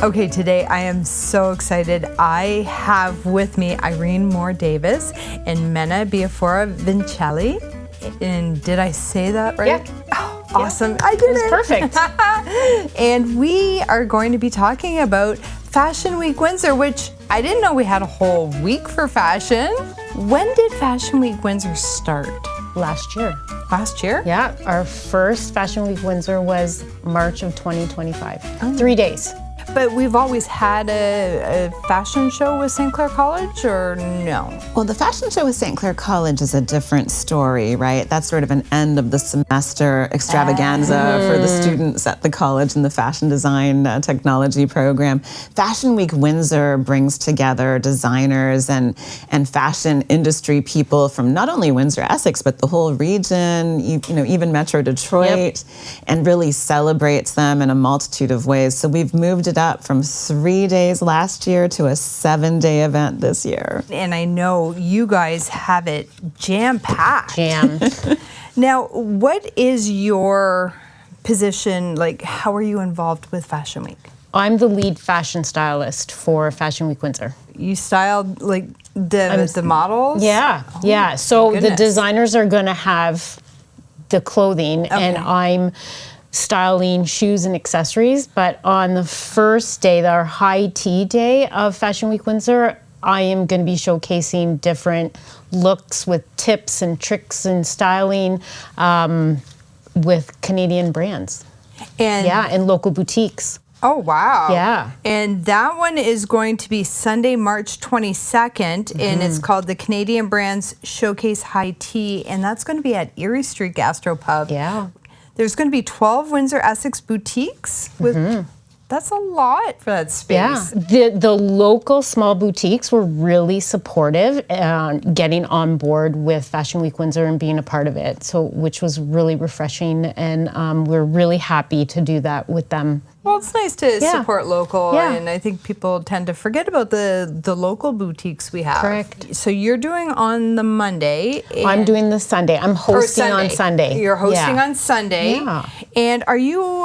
Okay, today I am so excited. I have with me Irene Moore-Davis and Mena Biafora-Vincelli. And did I say that right? Yeah. Oh, awesome. I did it. Perfect. And we are going to be talking about Fashion Week Windsor, which I didn't know we had a whole week for fashion. When did Fashion Week Windsor start? Last year. Last year? Yeah, our first Fashion Week Windsor was March of 2025. 3 days. But we've always had a fashion show with St. Clair College, or no? Well, the fashion show with St. Clair College is a different story, right? That's sort of an end of the semester extravaganza for the students at the college in the fashion design technology program. Fashion Week Windsor brings together designers and fashion industry people from not only Windsor-Essex, but the whole region, even Metro Detroit, and really celebrates them in a multitude of ways. So we've moved it up from 3 days last year to a 7-day event this year. And I know you guys have it jam-packed. Jammed. Now, what is your position, like how are you involved with Fashion Week? I'm the lead fashion stylist for Fashion Week Windsor. You styled like the models? Yeah, yeah. So the designers are going to have the clothing, and I'm styling shoes and accessories. But on the first day, our high tea day of Fashion Week Windsor, I am going to be showcasing different looks with tips and tricks and styling with Canadian brands. And local boutiques. Oh, wow. Yeah. And that one is going to be Sunday, March 22nd, and it's called the Canadian Brands Showcase High Tea, and that's going to be at Erie Street Gastropub. Yeah. There's going to be 12 Windsor-Essex boutiques with... That's a lot for that space. Yeah, the local small boutiques were really supportive getting on board with Fashion Week Windsor and being a part of it, so which was really refreshing, and we're really happy to do that with them. Well, it's nice to support local, and I think people tend to forget about the local boutiques we have. Correct. So you're doing on the Monday. I'm doing the Sunday. I'm hosting on Sunday. You're hosting on Sunday. Yeah. And are you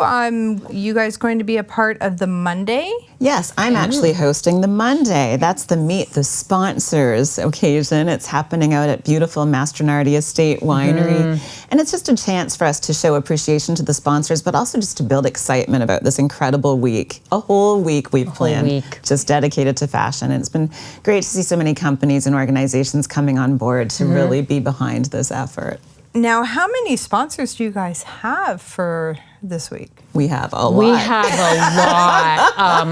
guys going to be a part of the Monday? Yes, I'm actually hosting the Monday. That's the Meet the Sponsors occasion. It's happening out at beautiful Mastronardi Estate Winery. And it's just a chance for us to show appreciation to the sponsors, but also just to build excitement about this incredible week. A whole week we've planned, just dedicated to fashion. And it's been great to see so many companies and organizations coming on board to really be behind this effort. Now, how many sponsors do you guys have for this week? We have a lot. We have a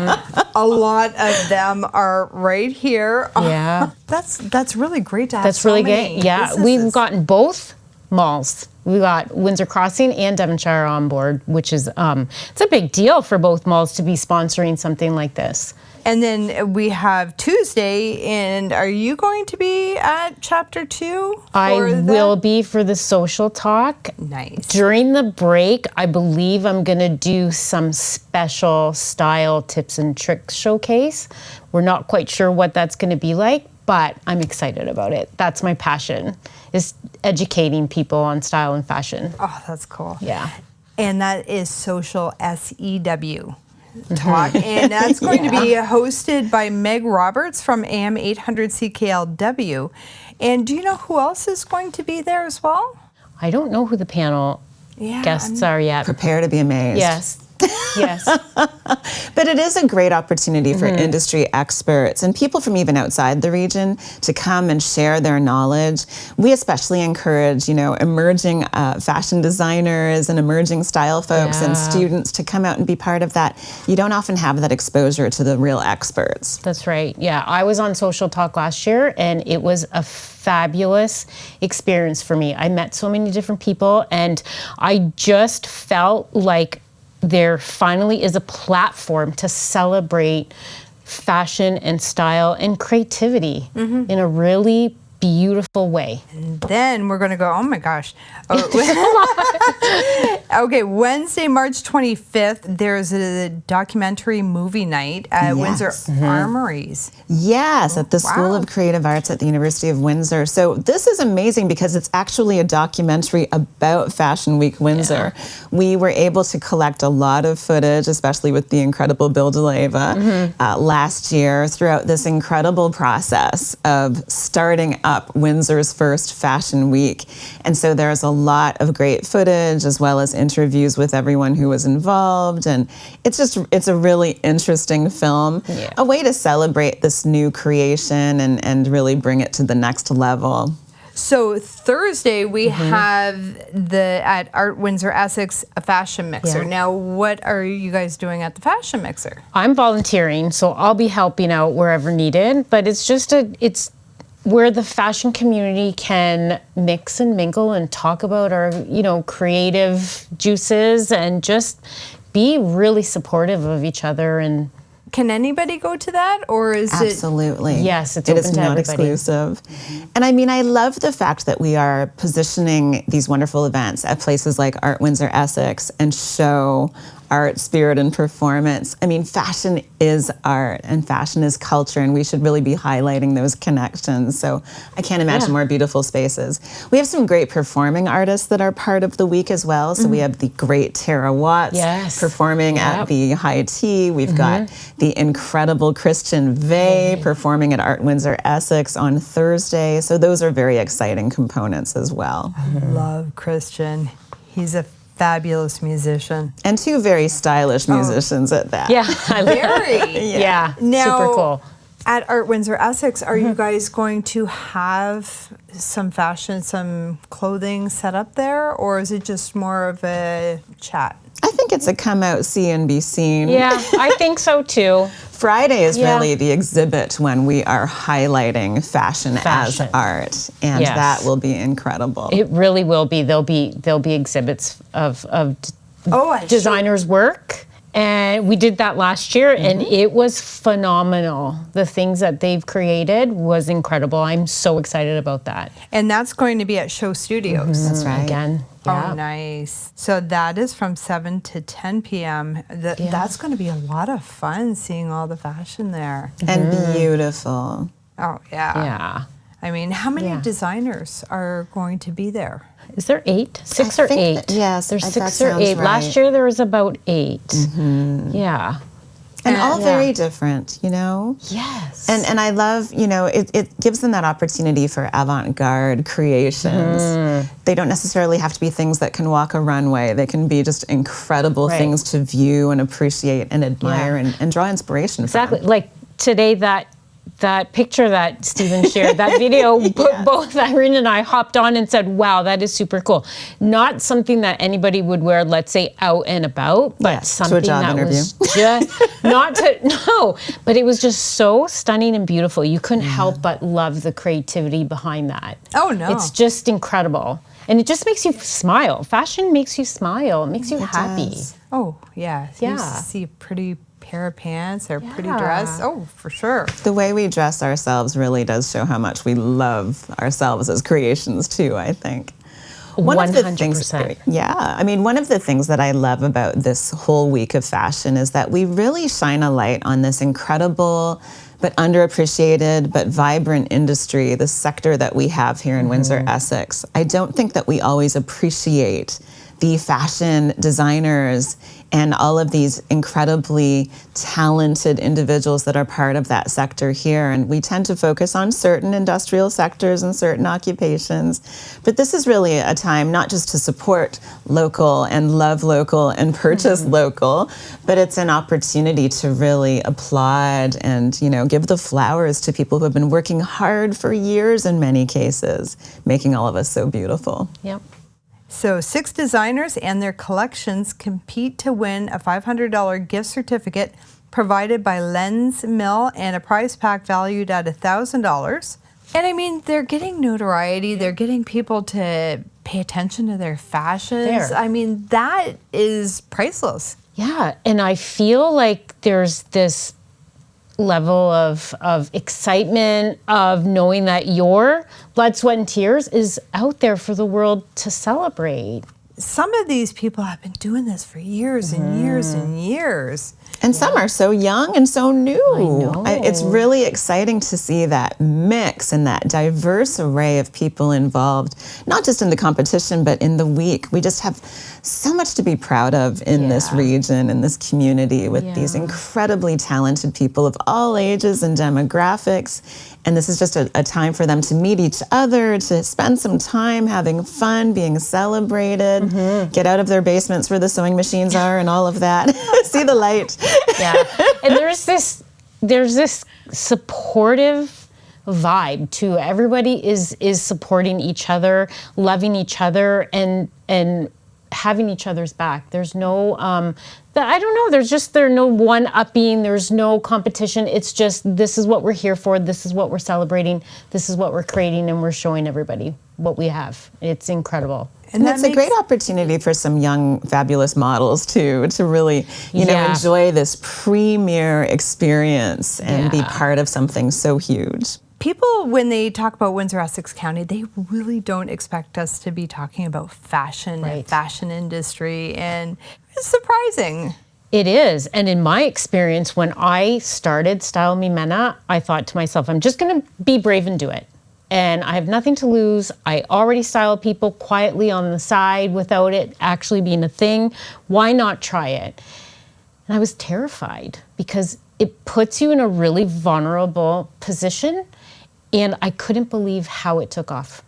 lot. A lot of them are right here. Yeah. That's really great to have. That's really good. Yeah, we've gotten both malls. We got Windsor Crossing and Devonshire on board, which is it's a big deal for both malls to be sponsoring something like this. And then we have Tuesday, and are you going to be at Chapter 2? I will be for the social talk. Nice. During the break, I believe I'm going to do some special style tips and tricks showcase. We're not quite sure what that's going to be like, but I'm excited about it. That's my passion, is educating people on style and fashion. Oh, that's cool. Yeah. And that is Social SEW Talk. And that's going to be hosted by Meg Roberts from AM 800 CKLW. And do you know who else is going to be there as well? I don't know who the panel guests are yet. Prepare to be amazed. Yes. Yes. But it is a great opportunity for industry experts and people from even outside the region to come and share their knowledge. We especially encourage, emerging fashion designers and emerging style folks and students to come out and be part of that. You don't often have that exposure to the real experts. That's right. Yeah, I was on Social Talk last year, and it was a fabulous experience for me. I met so many different people, and I just felt like there finally is a platform to celebrate fashion and style and creativity in a really beautiful way. And then we're going to go, oh my gosh. Okay, Wednesday, March 25th, there's a documentary movie night at Windsor Armories. Yes, at the School of Creative Arts at the University of Windsor. So this is amazing because it's actually a documentary about Fashion Week Windsor. Yeah. We were able to collect a lot of footage, especially with the incredible Bill DeLeva last year, throughout this incredible process of starting up Windsor's first Fashion Week. And so there's a lot of great footage as well as interviews with everyone who was involved. And it's a really interesting film, a way to celebrate this new creation and really bring it to the next level. So Thursday we have at Art Windsor-Essex a fashion mixer. Yeah. Now, what are you guys doing at the fashion mixer? I'm volunteering, so I'll be helping out wherever needed. But it's just it's where the fashion community can mix and mingle and talk about our creative juices and just be really supportive of each other. And can anybody go to that, or is it? Absolutely. Yes, it's open to everybody. It is not exclusive. And I mean, I love the fact that we are positioning these wonderful events at places like Art Windsor-Essex and show art, spirit, and performance. I mean, fashion is art and fashion is culture, and we should really be highlighting those connections. So I can't imagine more beautiful spaces. We have some great performing artists that are part of the week as well. So we have the great Tara Watts performing at the High Tea. We've got the incredible Christian Vey performing at Art Windsor-Essex on Thursday. So those are very exciting components as well. I love Christian. He's a fabulous musician. And two very stylish musicians at that. Yeah, very. Yeah, now, super cool. At Art Windsor-Essex, are you guys going to have some fashion, some clothing set up there, or is it just more of a chat? I think it's a come out, see and be seen. Yeah, I think so too. Friday is really the exhibit when we are highlighting fashion as art, and that will be incredible. It really will be. There'll be exhibits of designers' work, and we did that last year, and it was phenomenal. The things that they've created was incredible. I'm so excited about that. And that's going to be at Show Studios. That's right. Again. Oh, nice. So that is from 7 to 10 p.m. That's going to be a lot of fun seeing all the fashion there. And beautiful. Oh, yeah. Yeah. I mean, how many designers are going to be there? Is there 8? 6 or 8? Yes. There's 6 or 8. Right. Last year there was about 8. Yeah. And all very different, Yes. And I love, it gives them that opportunity for avant-garde creations. They don't necessarily have to be things that can walk a runway. They can be just incredible things to view and appreciate and admire and draw inspiration from. Exactly. Like today, that picture that Stephen shared, that video, both Irene and I hopped on and said, wow, that is super cool. Not something that anybody would wear, let's say, out and about, but something that was just, but it was just so stunning and beautiful. You couldn't help but love the creativity behind that. Oh, no. It's just incredible. And it just makes you smile. Fashion makes you smile. It makes you happy. Does. Oh, yeah. You see a pretty pair of pants or pretty dress. Oh, for sure. The way we dress ourselves really does show how much we love ourselves as creations too, I think. 100%. I mean, one of the things that I love about this whole week of fashion is that we really shine a light on this incredible but underappreciated but vibrant industry, the sector that we have here in Windsor-Essex. I don't think that we always appreciate the fashion designers and all of these incredibly talented individuals that are part of that sector here. And we tend to focus on certain industrial sectors and certain occupations. But this is really a time not just to support local and love local and purchase local, but it's an opportunity to really applaud and, give the flowers to people who have been working hard for years in many cases, making all of us so beautiful. Yep. So 6 designers and their collections compete to win a $500 gift certificate provided by Lens Mill and a prize pack valued at $1,000. And I mean, they're getting notoriety. They're getting people to pay attention to their fashions. I mean, that is priceless. Yeah, and I feel like there's this level of excitement, of knowing that your blood, sweat, and tears is out there for the world to celebrate. Some of these people have been doing this for years and years and years. And some are so young and so new. I know. It's really exciting to see that mix and that diverse array of people involved, not just in the competition, but in the week. We just have so much to be proud of in this region, in this community, with these incredibly talented people of all ages and demographics. And this is just a time for them to meet each other, to spend some time having fun, being celebrated, get out of their basements where the sewing machines are and all of that. See the light. Yeah. And there's this supportive vibe too. Everybody is supporting each other, loving each other, and having each other's back. There's no I don't know, there's no one-upping, there's no competition. It's just, this is what we're here for, this is what we're celebrating, this is what we're creating, and we're showing everybody what we have. It's incredible. And that's a great opportunity for some young, fabulous models too, to really, you know, enjoy this premier experience and be part of something so huge. People, when they talk about Windsor-Essex County, they really don't expect us to be talking about fashion and fashion industry, and it's surprising. It is. And in my experience, when I started Style Me Mena, I thought to myself, I'm just going to be brave and do it. And I have nothing to lose. I already style people quietly on the side without it actually being a thing. Why not try it? And I was terrified because it puts you in a really vulnerable position. And I couldn't believe how it took off.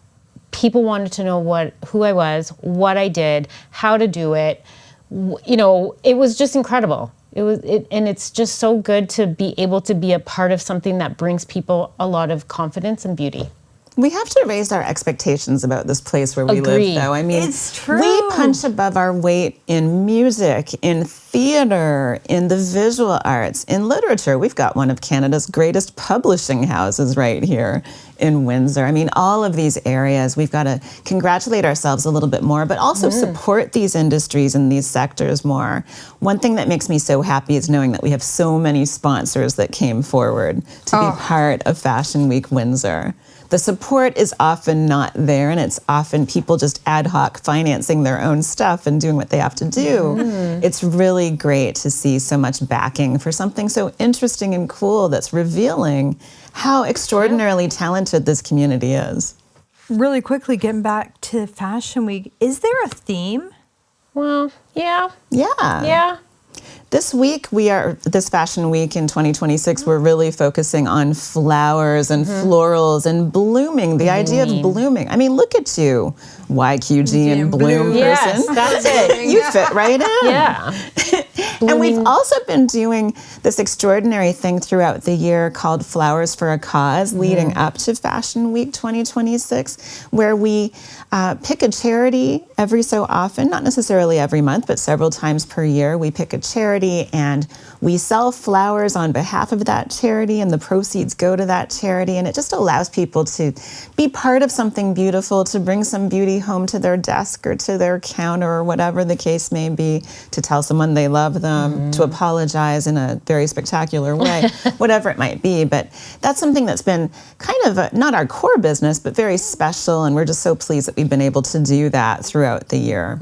People wanted to know who I was, what I did, how to do it. You know, it was just incredible. And it's just so good to be able to be a part of something that brings people a lot of confidence and beauty. We have to raise our expectations about this place where we live, though. I mean, it's true. We punch above our weight in music, in theater, in the visual arts, in literature. We've got one of Canada's greatest publishing houses right here in Windsor. I mean, all of these areas, we've got to congratulate ourselves a little bit more, but also support these industries and these sectors more. One thing that makes me so happy is knowing that we have so many sponsors that came forward to be part of Fashion Week Windsor. The support is often not there, and it's often people just ad hoc financing their own stuff and doing what they have to do. It's really great to see so much backing for something so interesting and cool that's revealing how extraordinarily talented this community is. Really quickly, getting back to Fashion Week, is there a theme? Well, yeah. This week, this Fashion Week in 2026, we're really focusing on flowers and florals and blooming, the idea of blooming. I mean, look at you, YQG and bloom person. Yes, that's it. You fit right in. Yeah. And we've also been doing this extraordinary thing throughout the year called Flowers for a Cause, leading up to Fashion Week 2026, where we pick a charity every so often, not necessarily every month, but several times per year. We pick a charity and we sell flowers on behalf of that charity, and the proceeds go to that charity. And it just allows people to be part of something beautiful, to bring some beauty home to their desk or to their counter or whatever the case may be, to tell someone they love them, to apologize in a very spectacular way, whatever it might be. But that's something that's been kind of not our core business, but very special. And we're just so pleased that we've been able to do that throughout the year.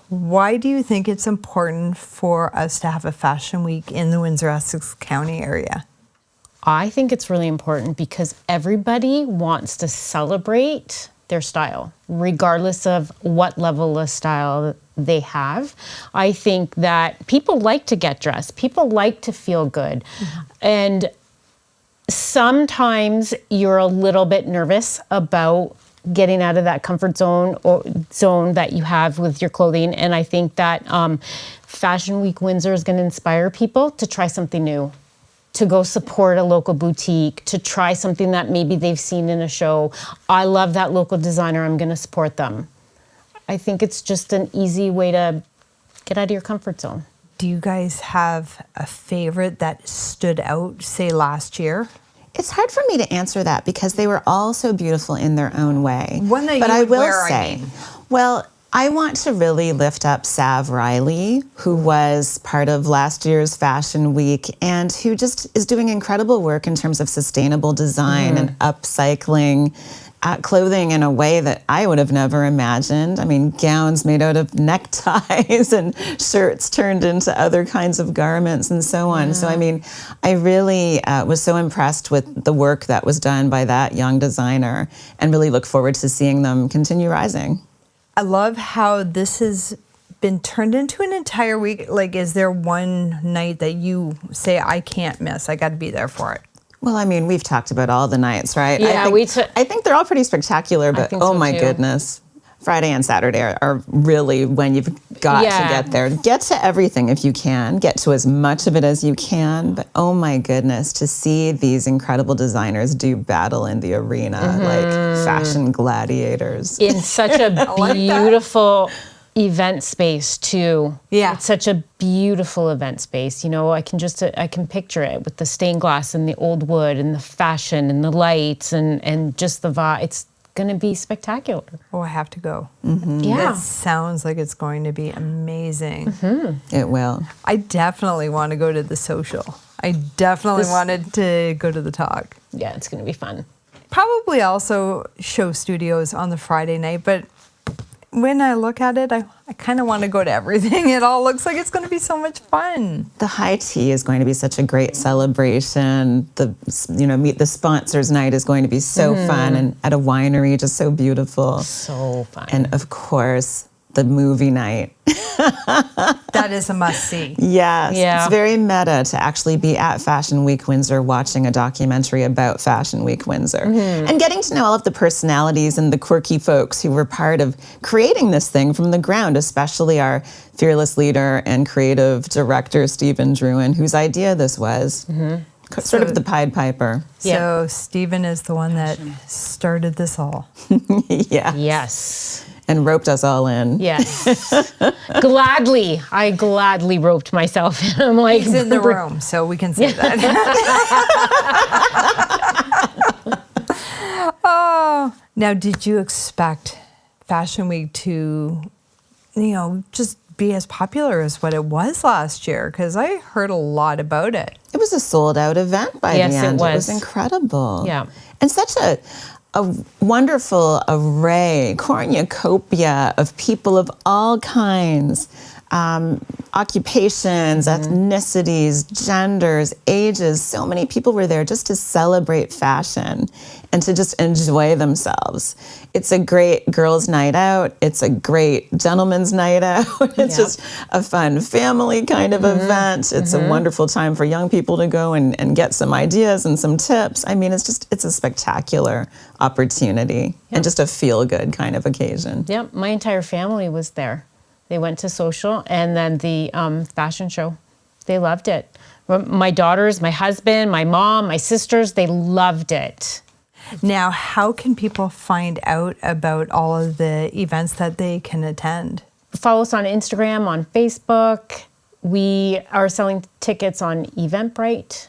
Why do you think it's important for us to have a Fashion Week in the Windsor-Essex County area? I think it's really important because everybody wants to celebrate their style, regardless of what level of style they have. I think that people like to get dressed. People like to feel good. And sometimes you're a little bit nervous about getting out of that comfort zone or zone that you have with your clothing. And I think that Fashion Week Windsor is going to inspire people to try something new, to go support a local boutique, to try something that maybe they've seen in a show. I love that local designer, I'm going to support them. I think it's just an easy way to get out of your comfort zone. Do you guys have a favorite that stood out, say last year? It's hard for me to answer that because they were all so beautiful in their own way. One that but you I would will wear, say, I mean. well, I want to really lift up Sav Riley, who was part of last year's Fashion Week and who just is doing incredible work in terms of sustainable design and upcycling clothing in a way that I would have never imagined. I mean, gowns made out of neckties and shirts turned into other kinds of garments and so on. So, I mean, I really was so impressed with the work that was done by that young designer and really look forward to seeing them continue rising. I love how this has been turned into an entire week. Like, is there one night that you say, I can't miss, I got to be there for it? Well, I mean, we've talked about all the nights, right? Yeah, I think they're all pretty spectacular, but oh my goodness. Friday and Saturday are really when you've got to get there. Get to everything if you can. Get to as much of it as you can. But oh my goodness, to see these incredible designers do battle in the arena like fashion gladiators. In such a beautiful event space too. Yeah. It's such a beautiful event space. You know, I can picture it with the stained glass and the old wood and the fashion and the lights and just the vibe. It's going to be spectacular. Oh, I have to go. Yeah. It sounds like it's going to be amazing. It will. I definitely want to go to the social. I definitely wanted to go to the talk. Yeah, it's going to be fun. Probably also show studios on the Friday night, but when I look at it, I kind of want to go to everything. It all looks like it's going to be so much fun. The high tea is going to be such a great celebration. Meet the sponsors night is going to be so fun, and at a winery, just so beautiful. So fun. And of course, the movie night. That is a must-see. Yes. Yeah. It's very meta to actually be at Fashion Week Windsor watching a documentary about Fashion Week Windsor and getting to know all of the personalities and the quirky folks who were part of creating this thing from the ground, especially our fearless leader and creative director, Stephen Druin, whose idea this was. Sort of the Pied Piper. So Stephen is the one that started this all. Yeah. Yes. And roped us all in. Yes. I gladly roped myself in. I'm like, he's in the room, so we can say that. Oh, now did you expect Fashion Week to, just be as popular as what it was last year? Because I heard a lot about it. It was a sold-out event by the end. Yes, it was. It was incredible. Yeah. And such a wonderful array, cornucopia of people of all kinds, occupations, ethnicities, genders, ages. So many people were there just to celebrate fashion and to just enjoy themselves. It's a great girls' night out. It's a great gentleman's night out. It's just a fun family kind of event. It's a wonderful time for young people to go and get some ideas and some tips. I mean, it's a spectacular opportunity and just a feel-good kind of occasion. Yep, my entire family was there. They went to social and then the fashion show. They loved it. My daughters, my husband, my mom, my sisters, they loved it. Now, how can people find out about all of the events that they can attend? Follow us on Instagram, on Facebook. We are selling tickets on Eventbrite.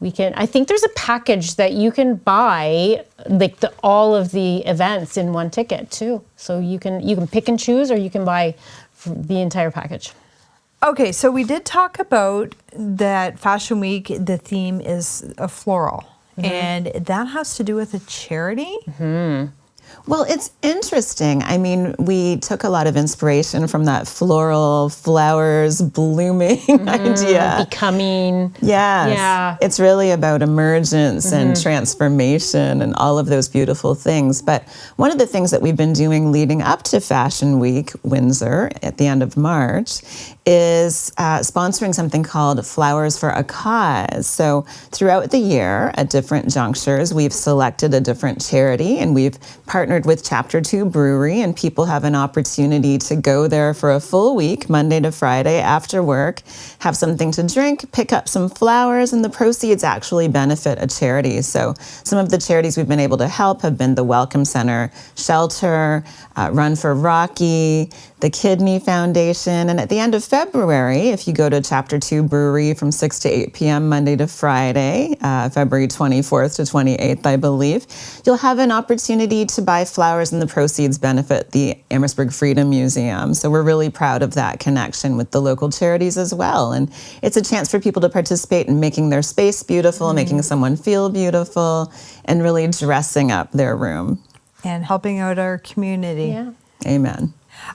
I think there's a package that you can buy, like all of the events in one ticket too. So you can pick and choose, or you can buy the entire package. Okay, so we did talk about that Fashion Week, the theme is a floral. And that has to do with a charity? Well, it's interesting. I mean, we took a lot of inspiration from that floral, flowers, blooming idea. Becoming. Yes. Yeah. It's really about emergence and transformation and all of those beautiful things. But one of the things that we've been doing leading up to Fashion Week Windsor at the end of March is sponsoring something called Flowers for a Cause. So throughout the year, at different junctures, we've selected a different charity, and we've partnered with Chapter 2 Brewery, and people have an opportunity to go there for a full week, Monday to Friday, after work, have something to drink, pick up some flowers, and the proceeds actually benefit a charity. So some of the charities we've been able to help have been the Welcome Center Shelter, Run for Rocky, the Kidney Foundation, and at the end of February, if you go to Chapter 2 Brewery from 6 to 8 p.m. Monday to Friday, February 24th to 28th, I believe, you'll have an opportunity to buy flowers, and the proceeds benefit the Amherstburg Freedom Museum. So we're really proud of that connection with the local charities as well. And it's a chance for people to participate in making their space beautiful, making someone feel beautiful, and really dressing up their room. And helping out our community. Yeah. Amen.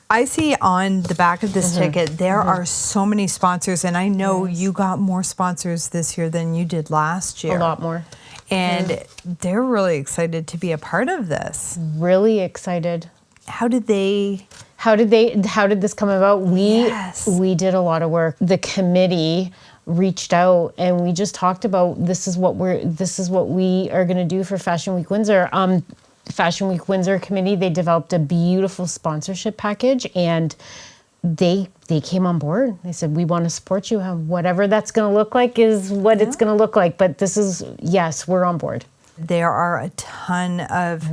I see on the back of this ticket, there are so many sponsors, and I know you got more sponsors this year than you did last year. A lot more. And they're really excited to be a part of this. Really excited. How did this come about? Yes. We did a lot of work. The committee reached out and we just talked about this is what we are going to do for Fashion Week Windsor. Fashion Week Windsor committee, they developed a beautiful sponsorship package, and they came on board. They said, we want to support you. Whatever that's going to look like is what it's going to look like. But yes, we're on board. There are a ton of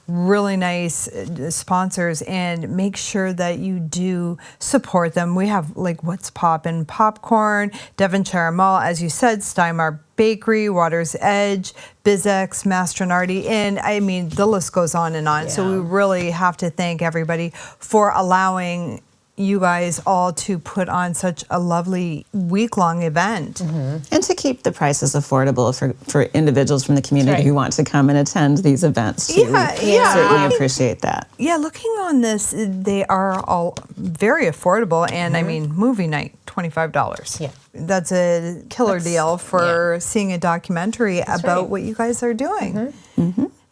really nice sponsors, and make sure that you do support them. We have like What's Poppin' Popcorn, Devonshire Mall, as you said, Steinmar Bakery, Water's Edge, BizX, Mastronardi, and I mean, the list goes on and on. Yeah. So we really have to thank everybody for allowing you guys all to put on such a lovely week-long event. And to keep the prices affordable for individuals from the community who want to come and attend these events too. We certainly appreciate that. Yeah, looking on this, they are all very affordable, and I mean, movie night, $25. Yeah. That's a killer deal for seeing a documentary about what you guys are doing.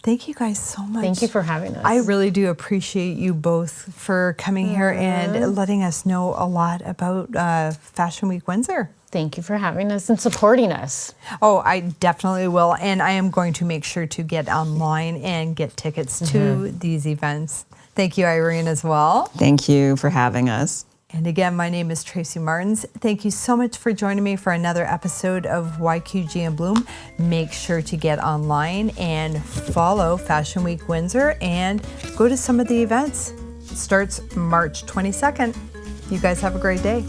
Thank you guys so much. Thank you for having us. I really do appreciate you both for coming here and letting us know a lot about Fashion Week Windsor. Thank you for having us and supporting us. Oh, I definitely will. And I am going to make sure to get online and get tickets to these events. Thank you, Irene, as well. Thank you for having us. And again, my name is Tracy Martins. Thank you so much for joining me for another episode of YQG in Bloom. Make sure to get online and follow Fashion Week Windsor and go to some of the events. It starts March 22nd. You guys have a great day.